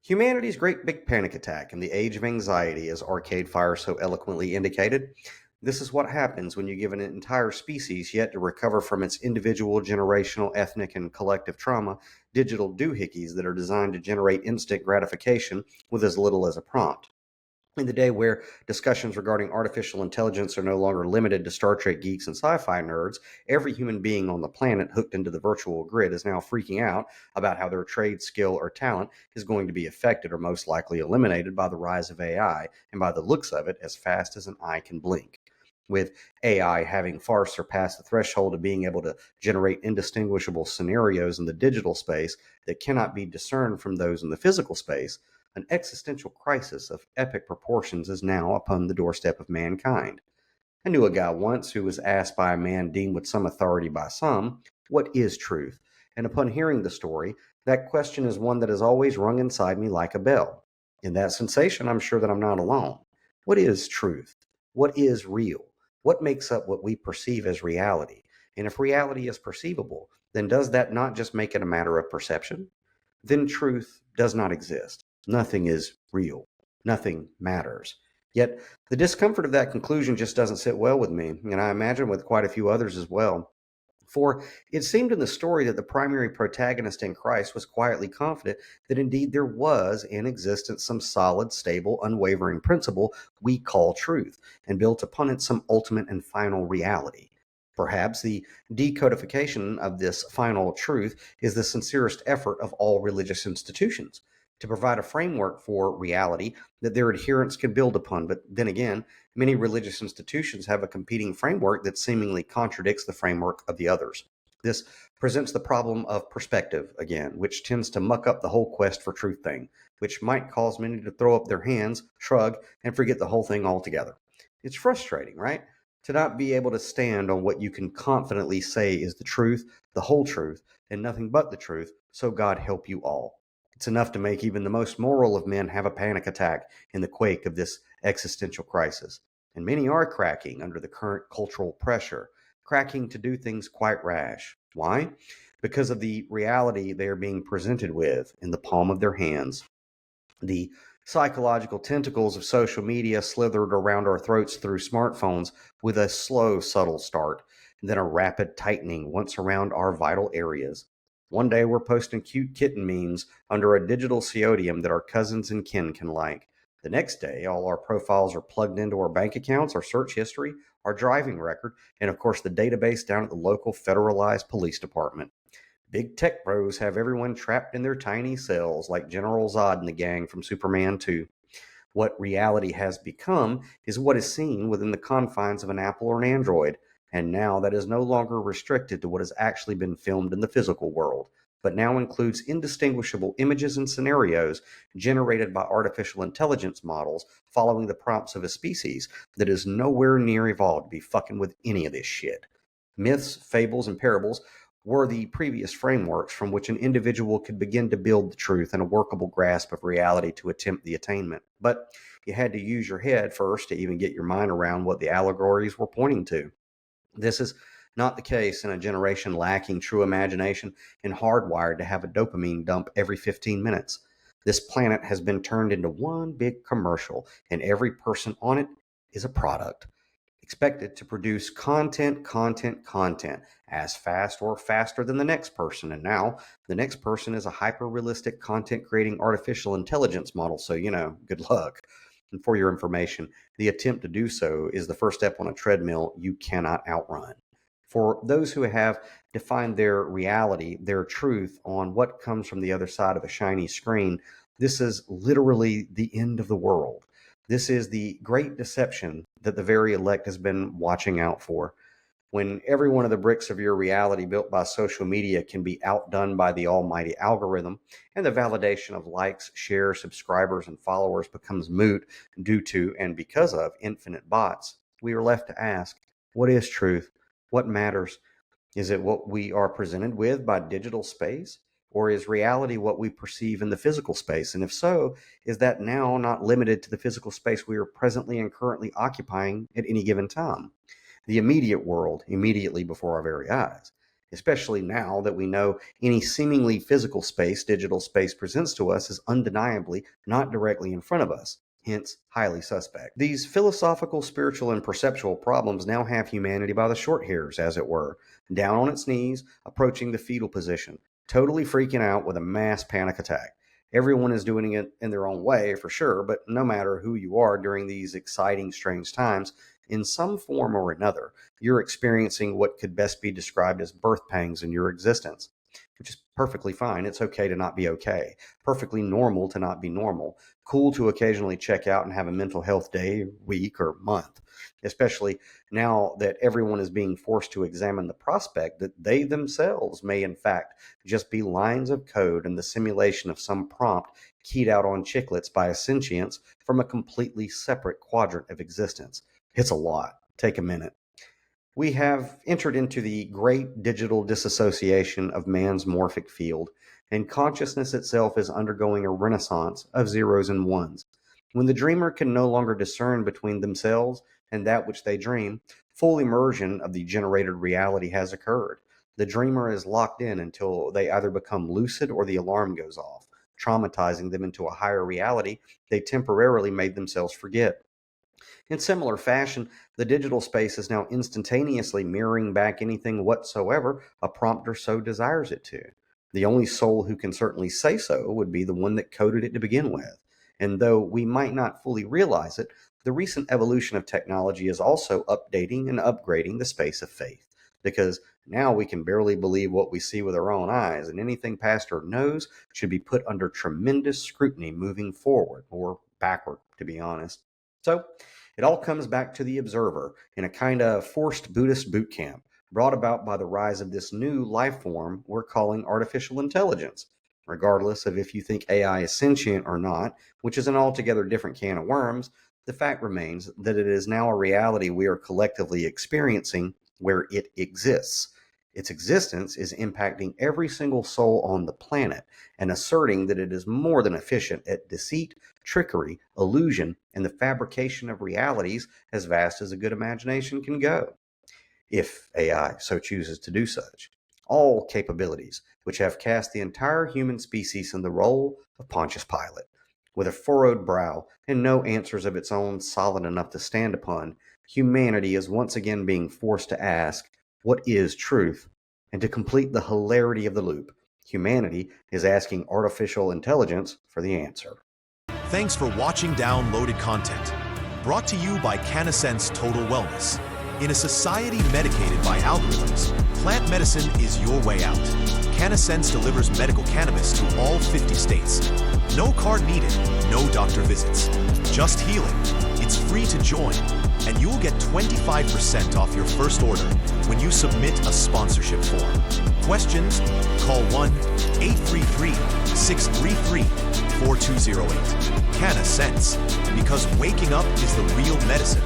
Humanity's great big panic attack in the age of anxiety, as Arcade Fire so eloquently indicated. This is what happens when you give an entire species yet to recover from its individual, generational, ethnic, and collective trauma digital doohickeys that are designed to generate instant gratification with as little as a prompt. In the day where discussions regarding artificial intelligence are no longer limited to Star Trek geeks and sci fi nerds, every human being on the planet hooked into the virtual grid is now freaking out about how their trade, skill, or talent is going to be affected or most likely eliminated by the rise of AI, and by the looks of it, as fast as an eye can blink. With AI having far surpassed the threshold of being able to generate indistinguishable scenarios in the digital space that cannot be discerned from those in the physical space, an existential crisis of epic proportions is now upon the doorstep of mankind. I knew a guy once who was asked by a man deemed with some authority by some, "What is truth?" And upon hearing the story, that question is one that has always rung inside me like a bell. In that sensation, I'm sure that I'm not alone. What is truth? What is real? What makes up what we perceive as reality? And if reality is perceivable, then does that not just make it a matter of perception? Then truth does not exist. Nothing is real. Nothing matters. Yet the discomfort of that conclusion just doesn't sit well with me, and I imagine with quite a few others as well. For it seemed in the story that the primary protagonist in Christ was quietly confident that indeed there was in existence some solid, stable, unwavering principle we call truth, and built upon it some ultimate and final reality. Perhaps the decodification of this final truth is the sincerest effort of all religious institutions to provide a framework for reality that their adherents can build upon. But then again, many religious institutions have a competing framework that seemingly contradicts the framework of the others. This presents the problem of perspective again, which tends to muck up the whole quest for truth thing, which might cause many to throw up their hands, shrug, and forget the whole thing altogether. It's frustrating, right? To not be able to stand on what you can confidently say is the truth, the whole truth, and nothing but the truth, so God help you all. It's enough to make even the most moral of men have a panic attack in the quake of this existential crisis. And many are cracking under the current cultural pressure, cracking to do things quite rash. Why? Because of the reality they are being presented with in the palm of their hands. The psychological tentacles of social media slithered around our throats through smartphones with a slow, subtle start, and then a rapid tightening once around our vital areas. One day we're posting cute kitten memes under a digital ceodium that our cousins and kin can like. The next day, all our profiles are plugged into our bank accounts, our search history, our driving record, and of course the database down at the local federalized police department. Big tech bros have everyone trapped in their tiny cells like General Zod and the gang from Superman 2. What reality has become is what is seen within the confines of an Apple or an Android, and now that is no longer restricted to what has actually been filmed in the physical world, but now includes indistinguishable images and scenarios generated by artificial intelligence models following the prompts of a species that is nowhere near evolved to be fucking with any of this shit. Myths, fables, and parables were the previous frameworks from which an individual could begin to build the truth and a workable grasp of reality to attempt the attainment. But you had to use your head first to even get your mind around what the allegories were pointing to. This is not the case in a generation lacking true imagination and hardwired to have a dopamine dump every 15 minutes. This planet has been turned into one big commercial, and every person on it is a product expected to produce content as fast or faster than the next person. And now the next person is a hyper realistic content creating artificial intelligence model. So, good luck. And for your information, the attempt to do so is the first step on a treadmill you cannot outrun. For those who have defined their reality, their truth on what comes from the other side of a shiny screen, this is literally the end of the world. This is the great deception that the very elect has been watching out for. When every one of the bricks of your reality built by social media can be outdone by the almighty algorithm, and the validation of likes, shares, subscribers, and followers becomes moot due to and because of infinite bots, we are left to ask, what is truth? What matters? Is it what we are presented with by digital space? Or is reality what we perceive in the physical space? And if so, is that now not limited to the physical space we are presently and currently occupying at any given time? The immediate world, immediately before our very eyes. especially now that we know any seemingly physical space digital space presents to us is undeniably not directly in front of us, hence highly suspect. These philosophical, spiritual, and perceptual problems now have humanity by the short hairs, as it were, down on its knees, approaching the fetal position, totally freaking out with a mass panic attack. Everyone is doing it in their own way, for sure, but no matter who you are during these exciting, strange times, in some form or another, you're experiencing what could best be described as birth pangs in your existence, which is perfectly fine. It's okay to not be okay, perfectly normal to not be normal, cool to occasionally check out and have a mental health day, week, or month, especially now that everyone is being forced to examine the prospect that they themselves may, in fact, just be lines of code in the simulation of some prompt keyed out on chiclets by a sentience from a completely separate quadrant of existence. It's a lot. Take a minute. We have entered into the great digital disassociation of man's morphic field, and consciousness itself is undergoing a renaissance of zeros and ones. When the dreamer can no longer discern between themselves and that which they dream, full immersion of the generated reality has occurred. The dreamer is locked in until they either become lucid or the alarm goes off, traumatizing them into a higher reality they temporarily made themselves forget. In similar fashion, the digital space is now instantaneously mirroring back anything whatsoever a prompter so desires it to. The only soul who can certainly say so would be the one that coded it to begin with. And though we might not fully realize it, the recent evolution of technology is also updating and upgrading the space of faith. Because now we can barely believe what we see with our own eyes, and anything past our nose should be put under tremendous scrutiny moving forward, or backward, to be honest. So, it all comes back to the observer in a kind of forced Buddhist boot camp brought about by the rise of this new life form we're calling artificial intelligence. Regardless of if you think AI is sentient or not, which is an altogether different can of worms, the fact remains that it is now a reality we are collectively experiencing where it exists. Its existence is impacting every single soul on the planet and asserting that it is more than efficient at deceit, trickery, illusion, and the fabrication of realities as vast as a good imagination can go, if AI so chooses to do such. All capabilities which have cast the entire human species in the role of Pontius Pilate. With a furrowed brow and no answers of its own solid enough to stand upon, humanity is once again being forced to ask, what is truth? And to complete the hilarity of the loop, humanity is asking artificial intelligence for the answer. Thanks for watching downloaded content. Brought to you by CannaSense Total Wellness. In a society medicated by algorithms, plant medicine is your way out. CannaSense delivers medical cannabis to all 50 states. No card needed, no doctor visits. Just healing. It's free to join, and you'll get 25% off your first order when you submit a sponsorship form. Questions? Call 1-833-633-4208. CannaSense, because waking up is the real medicine.